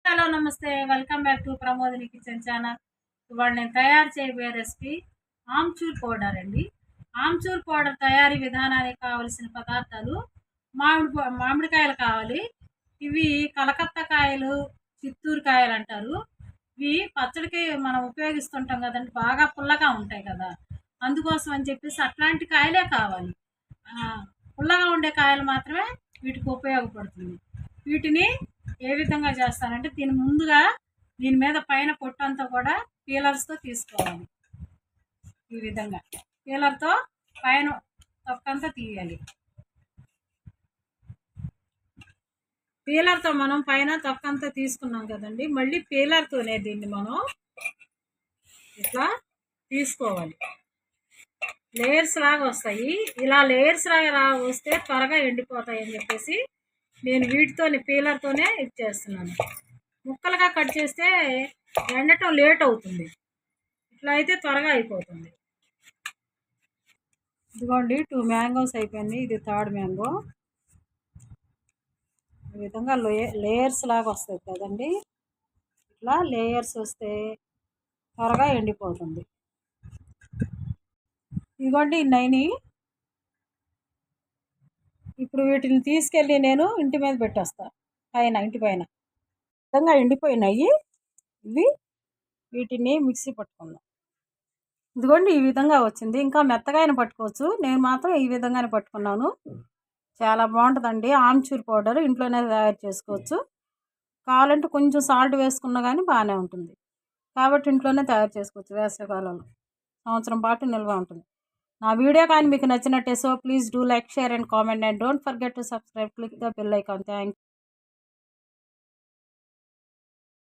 Hello నమస్తే, welcome back to Pramodini kitchen channel. ఇవాళ నేను తయారు చేయబోయే రెసిపీ ఆమ్చూర్ పౌడర్ అండి. ఆమ్చూర్ పౌడర్ తయారీ విధానానికి కావలసిన పదార్థాలు: మామిడికాయలు కావాలి. ఇవి కలకత్తా కాయలు, చిత్తూరు కాయలు అంటారు. ఇవి పచ్చడికి మనం ఉపయోగిస్తుంటాం కదండి, బాగా పుల్లగా ఉంటాయి కదా. అందుకోసం అని చెప్పేసి అట్లాంటి కాయలే కావాలి. పుల్లగా ఉండే కాయలు మాత్రమే వీటికి ఉపయోగపడుతుంది. వీటిని ఏ విధంగా చేస్తానంటే, దీని మీద పైన పొట్టంతా కూడా పీలర్స్తో తీసుకోవాలి. ఈ విధంగా పీలర్తో పైన తొక్కంతా తీయాలి. పీలర్తో మనం పైన తొక్కంతా తీసుకున్నాం కదండి, మళ్ళీ పీలర్తోనే దీన్ని మనం ఇట్లా తీసుకోవాలి. లేయర్స్ లాగా వస్తాయి. ఇలా లేయర్స్ లాగా వస్తే త్వరగా ఎండిపోతాయి అని చెప్పేసి నేను వీటితోనే పీలర్తోనే ఇచ్చేస్తున్నాను. ముక్కలుగా కట్ చేస్తే ఎండటం లేట్ అవుతుంది, ఇట్లా అయితే త్వరగా అయిపోతుంది. ఇదిగోండి, 2 మ్యాంగోస్ అయిపోయింది. ఇది 3rd మ్యాంగో. ఈ విధంగా లేయర్స్ లాగా వస్తుంది కదండి, ఇట్లా లేయర్స్ వస్తే త్వరగా ఎండిపోతుంది. ఇదిగోండి 9. ఇప్పుడు వీటిని తీసుకెళ్ళి నేను ఇంటి మీద పెట్టేస్తాను, ఇంటి పైన. విధంగా ఎండిపోయినాయి ఇవి. వీటిని మిక్సీ పట్టుకుందాం. ఇదిగోండి, ఈ విధంగా వచ్చింది. ఇంకా మెత్తగా అయినా పట్టుకోవచ్చు, నేను మాత్రం ఈ విధంగానే పట్టుకున్నాను. చాలా బాగుంటుందండి. ఆమ్చూర్ పౌడర్ ఇంట్లోనే తయారు చేసుకోవచ్చు. కావాలంటే కొంచెం సాల్ట్ వేసుకున్నా కానీ బాగానే ఉంటుంది. కాబట్టి ఇంట్లోనే తయారు చేసుకోవచ్చు. వేసవికాలంలో సంవత్సరం పాటు నిల్వ ఉంటుంది. నా వీడియో కానీ మీకు నచ్చినట్టే, so please do like, share and comment, and don't forget to subscribe. Click the bell icon. Thank